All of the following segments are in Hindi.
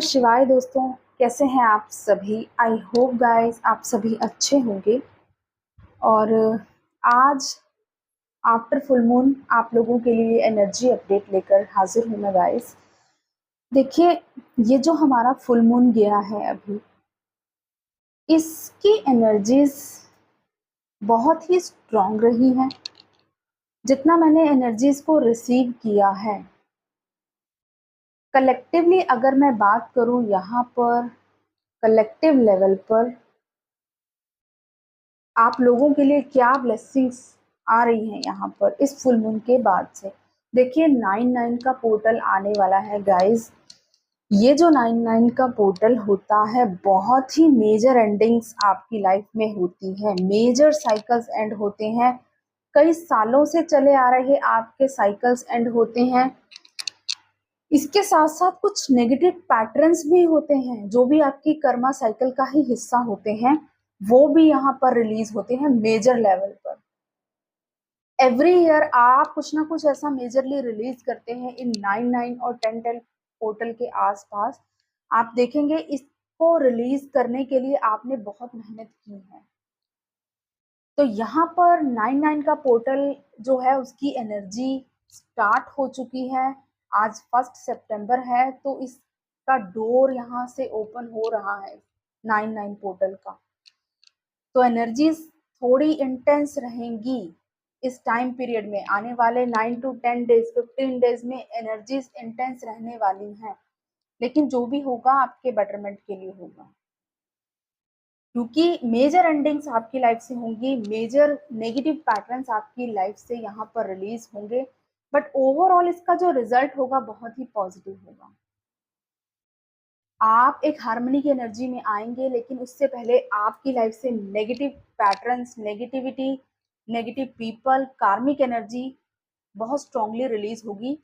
शिवाय दोस्तों, कैसे हैं आप सभी? आई होप गाइस आप सभी अच्छे होंगे। और आज आफ्टर फुल मून आप लोगों के लिए एनर्जी अपडेट लेकर हाजिर हूँ मैं गाइस। देखिए, ये जो हमारा फुल मून गया है अभी, इसकी एनर्जीज बहुत ही स्ट्रॉन्ग रही हैं। जितना मैंने एनर्जीज को रिसीव किया है, कलेक्टिवली अगर मैं बात करूँ यहाँ पर, कलेक्टिव लेवल पर आप लोगों के लिए क्या ब्लेसिंग्स आ रही हैं यहाँ पर इस फुल मून के बाद से। देखिए, 9-9 का पोर्टल आने वाला है गाइस। ये जो 9-9 का पोर्टल होता है, बहुत ही मेजर एंडिंग्स आपकी लाइफ में होती है, मेजर साइकिल्स एंड होते हैं। कई सालों से चले आ रहे आपके साइकिल्स एंड होते हैं। इसके साथ साथ कुछ नेगेटिव पैटर्न्स भी होते हैं, जो भी आपकी कर्मा साइकिल का ही हिस्सा होते हैं, वो भी यहाँ पर रिलीज होते हैं मेजर लेवल पर। एवरी ईयर आप कुछ ना कुछ ऐसा मेजरली रिलीज करते हैं इन 9-9 और 10-10 पोर्टल के आसपास। आप देखेंगे इसको रिलीज करने के लिए आपने बहुत मेहनत की है। तो यहाँ पर 9-9 का पोर्टल जो है, उसकी एनर्जी स्टार्ट हो चुकी है। आज 1 सितंबर है, तो इसका डोर यहाँ से ओपन हो रहा है 9-9 पोर्टल का। तो एनर्जीज थोड़ी इंटेंस रहेंगी इस टाइम पीरियड में। आने वाले 9 to 10 डेज, 15 डेज में एनर्जीज इंटेंस रहने वाली हैं। लेकिन जो भी होगा आपके बेटरमेंट के लिए होगा, क्योंकि मेजर एंडिंग्स आपकी लाइफ से होंगी, मेजर नेगेटिव पैटर्न्स आपकी लाइफ से यहाँ पर रिलीज होंगे। बट ओवरऑल इसका जो रिजल्ट होगा बहुत ही पॉजिटिव होगा। आप एक हार्मनी की एनर्जी में आएंगे, लेकिन उससे पहले आपकी लाइफ से negative patterns, negativity, negative people, कार्मिक एनर्जी बहुत स्ट्रांगली रिलीज होगी।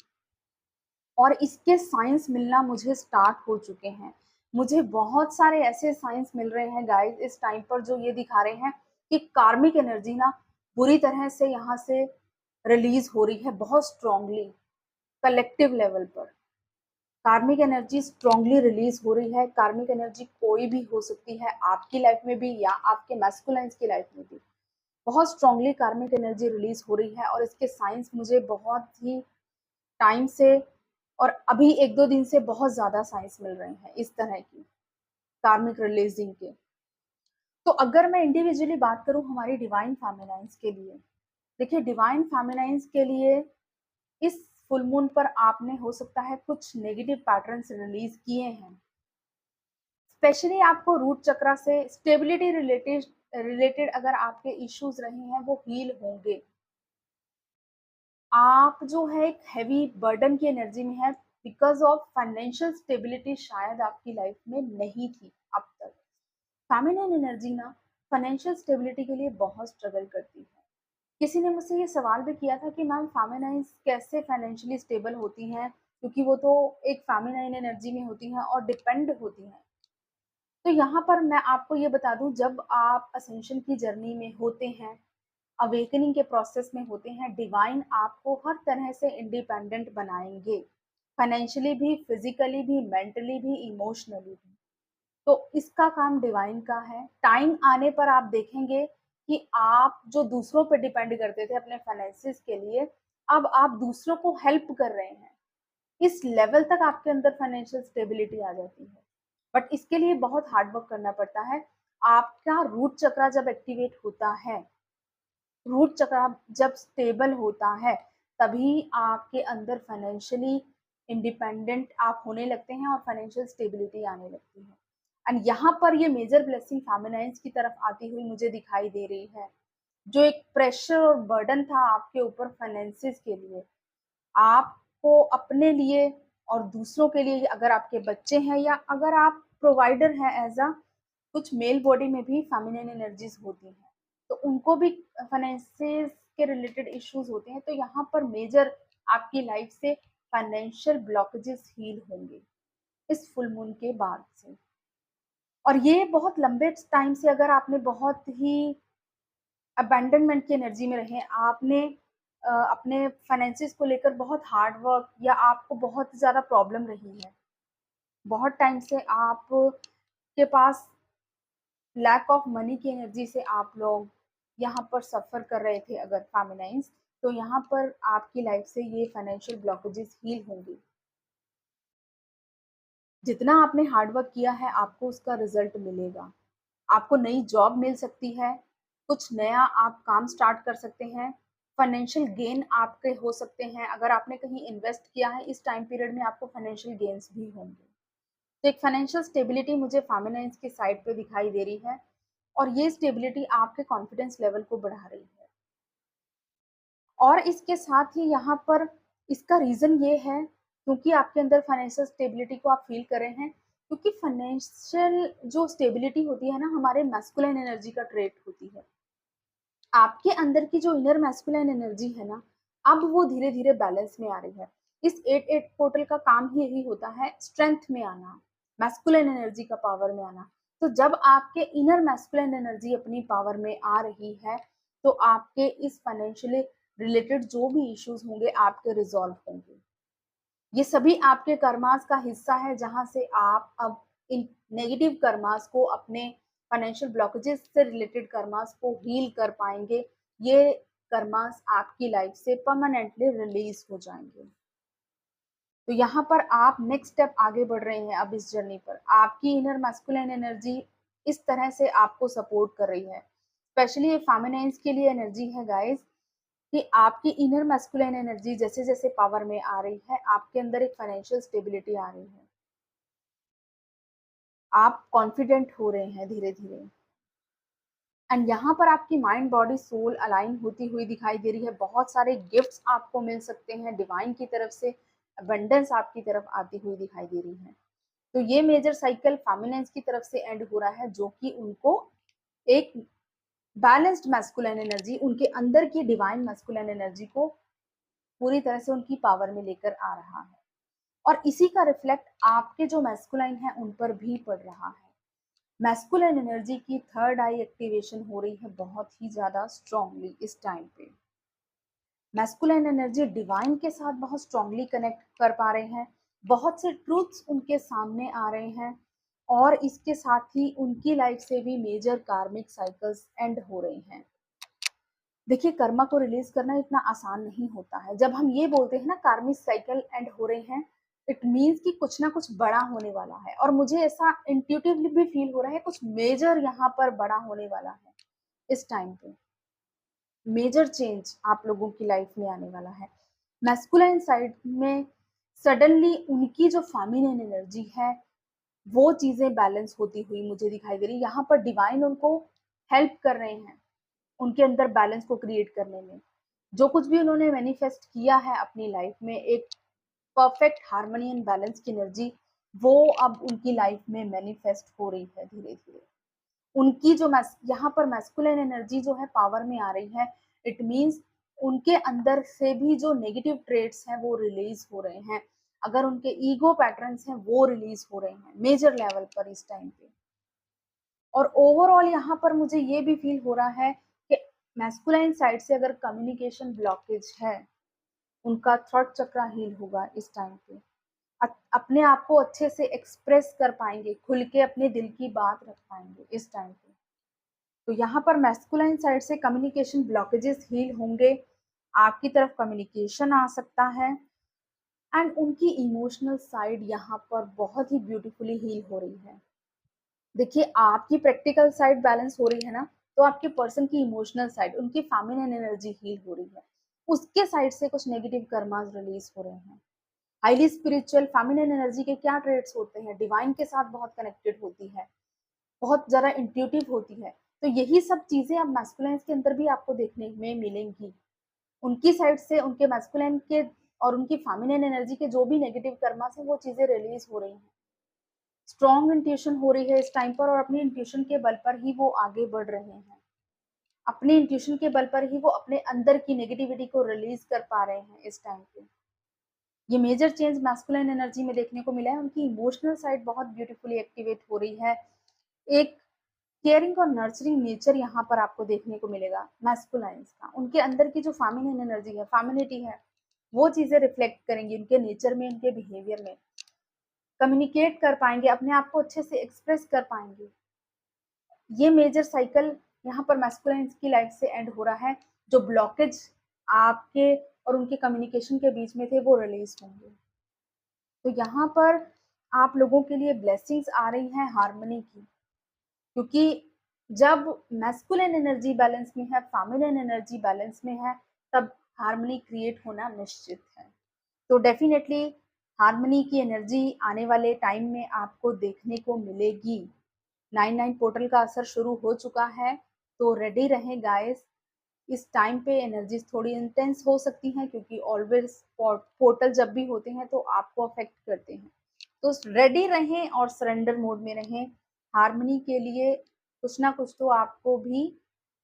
और इसके साइंस मिलना मुझे स्टार्ट हो चुके हैं। मुझे बहुत सारे ऐसे साइंस मिल रहे हैं गाइस इस टाइम पर, जो ये दिखा रहे हैं कि कार्मिक एनर्जी ना बुरी तरह से यहाँ से रिलीज हो रही है, बहुत स्ट्रांगली कलेक्टिव लेवल पर। कार्मिक एनर्जी स्ट्रांगली रिलीज हो रही है। कार्मिक एनर्जी कोई भी हो सकती है, आपकी लाइफ में भी या आपके मैस्कुलाइन्स की लाइफ में भी बहुत स्ट्रांगली कार्मिक एनर्जी रिलीज हो रही है। और इसके साइंस मुझे बहुत ही टाइम से और अभी 1-2 दिन से बहुत ज्यादा साइंस मिल रहे हैं इस तरह की कार्मिक रिलीजिंग के। तो अगर मैं इंडिविजुअली बात करूं हमारी डिवाइन फेमिनाइंस के लिए, देखिए, डिवाइन फेमिनाइंस के लिए इस फुल मून पर आपने हो सकता है कुछ नेगेटिव पैटर्न्स रिलीज किए हैं। स्पेशली आपको रूट चक्रा से स्टेबिलिटी रिलेटेड अगर आपके इश्यूज रहे हैं, वो हील होंगे। आप जो है एक हैवी बर्डन की एनर्जी में है, बिकॉज ऑफ फाइनेंशियल स्टेबिलिटी शायद आपकी लाइफ में नहीं थी अब तक। फेमिनिन एनर्जी ना फाइनेंशियल स्टेबिलिटी के लिए बहुत स्ट्रगल करती है। किसी ने मुझसे ये सवाल भी किया था कि मैम, फेमिनाइन कैसे फाइनेंशियली स्टेबल होती हैं, क्योंकि वो तो एक फेमिनाइन एनर्जी में होती हैं और डिपेंड होती हैं। तो यहाँ पर मैं आपको ये बता दूं, जब आप असेंशन की जर्नी में होते हैं, अवेकनिंग के प्रोसेस में होते हैं, डिवाइन आपको हर तरह से इंडिपेंडेंट बनाएंगे, फाइनेंशियली भी, फिजिकली भी, मेंटली भी, इमोशनली भी। तो इसका काम डिवाइन का है। टाइम आने पर आप देखेंगे कि आप जो दूसरों पर डिपेंड करते थे अपने फाइनेंसिस के लिए, अब आप दूसरों को हेल्प कर रहे हैं। इस लेवल तक आपके अंदर फाइनेंशियल स्टेबिलिटी आ जाती है। बट इसके लिए बहुत हार्ड वर्क करना पड़ता है। आपका रूट चक्रा जब एक्टिवेट होता है, रूट चक्र जब स्टेबल होता है, तभी आपके अंदर फाइनेंशियली इंडिपेंडेंट आप होने लगते हैं और फाइनेंशियल स्टेबिलिटी आने लगती है। एंड यहाँ पर ये मेजर ब्लेसिंग फेमिनाइंस की तरफ आती हुई मुझे दिखाई दे रही है। जो एक प्रेशर और बर्डन था आपके ऊपर फाइनेंसिस के लिए, आपको अपने लिए और दूसरों के लिए, अगर आपके बच्चे हैं या अगर आप प्रोवाइडर हैं एज अ, कुछ मेल बॉडी में भी फेमिनिन एनर्जीज होती हैं, तो उनको भी फाइनेंसेस के रिलेटेड इश्यूज होते हैं। तो यहाँ पर मेजर आपकी लाइफ से फाइनेंशियल ब्लॉकेजेस हील होंगे इस फुल मून के बाद से। और ये बहुत लंबे टाइम से अगर आपने बहुत ही अबैंडनमेंट की एनर्जी में रहे, आपने अपने फाइनेंसिस को लेकर बहुत हार्ड वर्क, या आपको बहुत ज़्यादा प्रॉब्लम रही है, बहुत टाइम से आप के पास लैक ऑफ मनी की एनर्जी से आप लोग यहाँ पर सफ़र कर रहे थे अगर फेमिनाइंस, तो यहाँ पर आपकी लाइफ से ये फाइनेंशियल ब्लॉकेजेस हील होंगे। जितना आपने हार्ड वर्क किया है आपको उसका रिजल्ट मिलेगा। आपको नई जॉब मिल सकती है, कुछ नया आप काम स्टार्ट कर सकते हैं, फाइनेंशियल गेन आपके हो सकते हैं। अगर आपने कहीं इन्वेस्ट किया है इस टाइम पीरियड में आपको फाइनेंशियल गेन्स भी होंगे। तो एक फाइनेंशियल स्टेबिलिटी मुझे फाइनेंस की साइड पे दिखाई दे रही है और ये स्टेबिलिटी आपके कॉन्फिडेंस लेवल को बढ़ा रही है। और इसके साथ ही यहाँ पर इसका रीज़न ये है क्योंकि आपके अंदर फाइनेंशियल स्टेबिलिटी को आप फील कर रहे हैं, क्योंकि फाइनेंशियल जो स्टेबिलिटी होती है ना हमारे मैस्कुलिन एनर्जी का ट्रेट होती है। आपके अंदर की जो इनर मैस्कुलिन एनर्जी है ना, अब वो धीरे धीरे बैलेंस में आ रही है। इस 8-8 पोर्टल का काम ही यही होता है, स्ट्रेंथ में आना, मैस्कुलिन एनर्जी का पावर में आना। तो जब आपके इनर मैस्कुलिन एनर्जी अपनी पावर में आ रही है तो आपके इस फाइनेंशियली रिलेटेड जो भी इश्यूज होंगे आपके रिजॉल्व होंगे। ये सभी आपके कर्मास का हिस्सा है जहां से आप अब इन नेगेटिव कर्मास को, अपने फाइनेंशियल ब्लॉकेजेस से रिलेटेड कर्मास को हील कर पाएंगे। ये कर्मास आपकी लाइफ से परमानेंटली रिलीज हो जाएंगे। तो यहाँ पर आप नेक्स्ट स्टेप आगे बढ़ रहे हैं। अब इस जर्नी पर आपकी इनर मैस्कुलिन एनर्जी इस तरह से आपको सपोर्ट कर रही है। स्पेशली ये फेमिनाइन्स के लिए एनर्जी है गाइस, कि आपकी इनर मैस्कुलिन एनर्जी जैसे जैसे पावर में आ रही है आपके अंदर एक फाइनेंशियल स्टेबिलिटी आ रही है। आप कॉन्फिडेंट हो रहे हैं धीरे धीरे। एंड यहाँ पर आपकी माइंड बॉडी सोल अलाइन होती हुई दिखाई दे रही है। बहुत सारे गिफ्ट्स आपको मिल सकते हैं डिवाइन की तरफ से, अबंडेंस आपकी तरफ आती हुई दिखाई दे रही है। तो ये मेजर साइकिल फेमिनेंस की तरफ से एंड हो रहा है, जो कि उनको एक बैलेंस्ड मैस्कुलिन एनर्जी, उनके अंदर की डिवाइन मैस्कुलिन एनर्जी को पूरी तरह से उनकी पावर में लेकर आ रहा है। और इसी का रिफ्लेक्ट आपके जो मैस्कुलाइन है उन पर भी पड़ रहा है। मैस्कुलिन एनर्जी की थर्ड आई एक्टिवेशन हो रही है बहुत ही ज्यादा स्ट्रांगली इस टाइम पे। मैस्कुलिन एनर्जी डिवाइन के साथ बहुत स्ट्रांगली कनेक्ट कर पा रहे हैं। बहुत से ट्रूथ्स उनके सामने आ रहे हैं और इसके साथ ही उनकी लाइफ से भी मेजर कार्मिक साइकिल्स एंड हो रहे हैं। देखिए, कर्मा को रिलीज करना इतना आसान नहीं होता है। जब हम ये बोलते हैं ना कार्मिक साइकिल एंड हो रहे हैं, इट मीन्स कि कुछ ना कुछ बड़ा होने वाला है। और मुझे ऐसा इंट्यूटिवली भी फील हो रहा है कुछ मेजर यहाँ पर बड़ा होने वाला है। इस टाइम पे मेजर चेंज आप लोगों की लाइफ में आने वाला है। मैस्कुलाइन साइड में सडनली उनकी जो फेमिनिन एनर्जी है वो चीजें बैलेंस होती हुई मुझे दिखाई दे रही है। यहाँ पर डिवाइन उनको हेल्प कर रहे हैं उनके अंदर बैलेंस को क्रिएट करने में। जो कुछ भी उन्होंने मैनिफेस्ट किया है अपनी लाइफ में, एक परफेक्ट हार्मनी एंड बैलेंस की एनर्जी, वो अब उनकी लाइफ में मैनिफेस्ट हो रही है धीरे धीरे। उनकी जो यहाँ पर मैस्कुलिन एनर्जी जो है पावर में आ रही है, इट मीन्स उनके अंदर से भी जो नेगेटिव ट्रेड्स हैं वो रिलीज हो रहे हैं। अगर उनके ईगो पैटर्न्स हैं वो रिलीज हो रहे हैं मेजर लेवल पर इस टाइम पे। और ओवरऑल यहाँ पर मुझे ये भी फील हो रहा है कि मैस्कुलाइन साइड से अगर कम्युनिकेशन ब्लॉकेज है, उनका थ्रोट चक्रा हील होगा इस टाइम पे। अपने आप को अच्छे से एक्सप्रेस कर पाएंगे, खुल के अपने दिल की बात रख पाएंगे इस टाइम पे। तो यहाँ पर मैस्कुलाइन साइड से कम्युनिकेशन ब्लॉकेजेस हील होंगे, आपकी तरफ कम्युनिकेशन आ सकता है। एंड उनकी इमोशनल साइड यहाँ पर बहुत ही ब्यूटीफुली हील हो रही है। देखिए, आपकी प्रैक्टिकल साइड बैलेंस हो रही है ना, तो आपके पर्सन की इमोशनल साइड, उनकी फेमिनिन एनर्जी हील हो रही है। उसके साइड से कुछ नेगेटिव कर्मास रिलीज हो रहे हैं। हाईली स्पिरिचुअल फेमिनिन एनर्जी के क्या ट्रेड्स होते हैं, डिवाइन के साथ बहुत कनेक्टेड होती है, बहुत ज़्यादा इंट्यूटिव होती है। तो यही सब चीज़ें अब मैस्कुलाइन्स के अंदर भी आपको देखने में मिलेंगी। उनकी साइड से उनके मैस्कुलाइन के और उनकी फेमिनिन एनर्जी के जो भी नेगेटिव कर्मास हैं वो चीज़ें रिलीज हो रही हैं। स्ट्रॉन्ग इंट्यूशन हो रही है इस टाइम पर और अपनी इंट्यूशन के बल पर ही वो आगे बढ़ रहे हैं। अपनी इंट्यूशन के बल पर ही वो अपने अंदर की नेगेटिविटी को रिलीज कर पा रहे हैं इस टाइम पे। ये मेजर चेंज मैस्कुलिन एनर्जी में देखने को मिला है। उनकी इमोशनल साइड बहुत ब्यूटीफुली एक्टिवेट हो रही है। एक केयरिंग और नर्चरिंग नेचर यहाँ पर आपको देखने को मिलेगा मैस्कुलाइन्स का। उनके अंदर की जो फेमिनिन एनर्जी है, फेमिनिटी है, वो चीजें रिफ्लेक्ट करेंगी उनके नेचर में, उनके बिहेवियर में। कम्युनिकेट कर पाएंगे, अपने आप को अच्छे से एक्सप्रेस कर पाएंगे। ये मेजर साइकिल यहाँ पर मैस्कुलिन की लाइफ से एंड हो रहा है। जो ब्लॉकेज आपके और उनके कम्युनिकेशन के बीच में थे वो रिलीज होंगे। तो यहाँ पर आप लोगों के लिए ब्लेसिंग्स आ रही हैं हार्मनी की, क्योंकि जब मैस्कुलिन एनर्जी बैलेंस में है, फेमिनिन एनर्जी बैलेंस में है, तब हार्मनी क्रिएट होना निश्चित है। तो डेफिनेटली हार्मनी की एनर्जी आने वाले टाइम में आपको देखने को मिलेगी। 99 पोर्टल का असर शुरू हो चुका है, तो रेडी रहें गाइस। इस टाइम पे एनर्जीज थोड़ी इंटेंस हो सकती हैं, क्योंकि ऑलवेज पोर्टल जब भी होते हैं तो आपको अफेक्ट करते हैं। तो रेडी रहें और सरेंडर मोड में रहें। हार्मनी के लिए कुछ ना कुछ तो आपको भी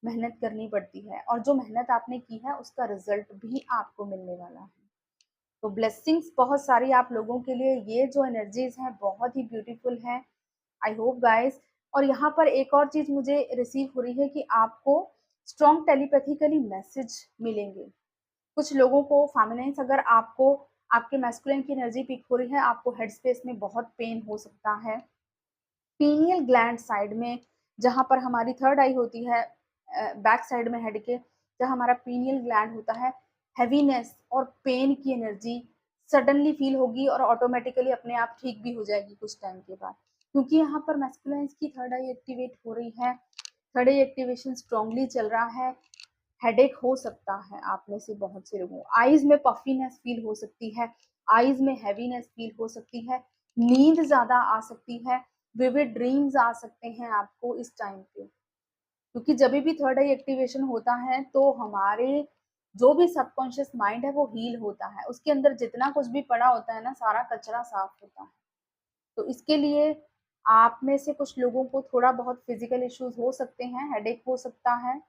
मेहनत करनी पड़ती है, और जो मेहनत आपने की है उसका रिजल्ट भी आपको मिलने वाला है। तो ब्लेसिंग्स बहुत सारी आप लोगों के लिए। ये जो एनर्जीज हैं बहुत ही ब्यूटीफुल हैं, आई होप गाइस। और यहाँ पर एक और चीज मुझे रिसीव हो रही है कि आपको स्ट्रॉन्ग टेलीपैथिकली मैसेज मिलेंगे। कुछ लोगों को फेमिनाइन्स, अगर आपको आपके मैस्कुलिन की एनर्जी पिक हो रही है, आपको हेड स्पेस में बहुत पेन हो सकता है। पीनियल ग्लैंड साइड में, जहाँ पर हमारी थर्ड आई होती है, बैक साइड में हेड के, जहाँ हमारा पीनियल ग्लैंड होता है, हैवीनेस और पेन की एनर्जी सडनली फील होगी और ऑटोमेटिकली अपने आप ठीक भी हो जाएगी कुछ टाइम के बाद, क्योंकि यहाँ पर मैस्कुलिन्स की थर्ड आई एक्टिवेट हो रही है। थर्ड आई एक्टिवेशन स्ट्रांगली चल रहा है। हेडेक हो सकता है आप में से बहुत से लोगों को, आईज में पफीनेस फील हो सकती है, आईज में हैवीनेस फील हो सकती है, नींद ज्यादा आ सकती है, विविड ड्रीम्स आ सकते हैं आपको इस टाइम पे। क्योंकि जब भी थर्ड आई एक्टिवेशन होता है तो हमारे जो भी सबकॉन्शियस माइंड है वो हील होता है, उसके अंदर जितना कुछ भी पड़ा होता है ना, सारा कचरा साफ होता है। तो इसके लिए आप में से कुछ लोगों को थोड़ा बहुत फिजिकल इश्यूज हो सकते हैं, हेडेक हो सकता है,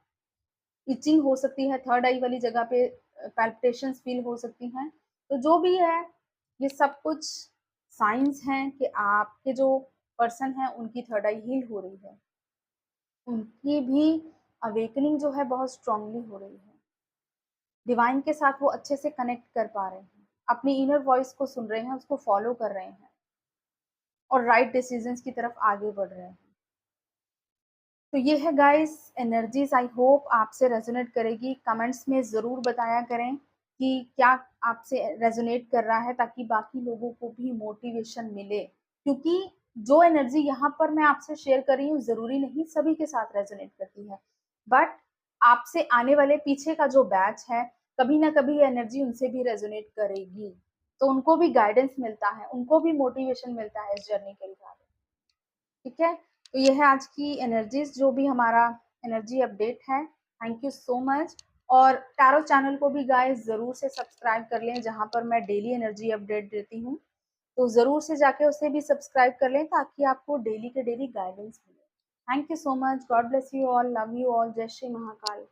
इचिंग हो सकती है, थर्ड आई वाली जगह पे पैल्पिटेशंस फील हो सकती हैं। तो जो भी है, ये सब कुछ साइंस हैं कि आपके जो पर्सन है उनकी थर्ड आई हील हो रही है, उनकी भी अवेकनिंग जो है बहुत स्ट्रांगली हो रही है। डिवाइन के साथ वो अच्छे से कनेक्ट कर पा रहे हैं, अपनी इनर वॉइस को सुन रहे हैं, उसको फॉलो कर रहे हैं और राइट डिसीजंस की तरफ आगे बढ़ रहे हैं। तो ये है गाइस एनर्जीज, आई होप आपसे रेजोनेट करेगी। कमेंट्स में ज़रूर बताया करें कि क्या आपसे रेजोनेट कर रहा है, ताकि बाकी लोगों को भी मोटिवेशन मिले। क्योंकि जो एनर्जी यहाँ पर मैं आपसे शेयर कर रही हूँ, ज़रूरी नहीं सभी के साथ रेजोनेट करती है, बट आपसे आने वाले पीछे का जो बैच है, कभी ना कभी एनर्जी उनसे भी रेजोनेट करेगी, तो उनको भी गाइडेंस मिलता है, उनको भी मोटिवेशन मिलता है इस जर्नी के रिगार्डिंग। ठीक है, तो ये है आज की एनर्जीज, जो भी हमारा एनर्जी अपडेट है। Thank you so much. और टैरो चैनल को भी गाइस ज़रूर से सब्सक्राइब कर लें, जहाँ पर मैं डेली एनर्जी अपडेट देती हूँ। तो ज़रूर से जाके उसे भी सब्सक्राइब कर लें, ताकि आपको डेली के डेली गाइडेंस मिले। Thank you so much. God bless you all, love you all. जय श्री महाकाल।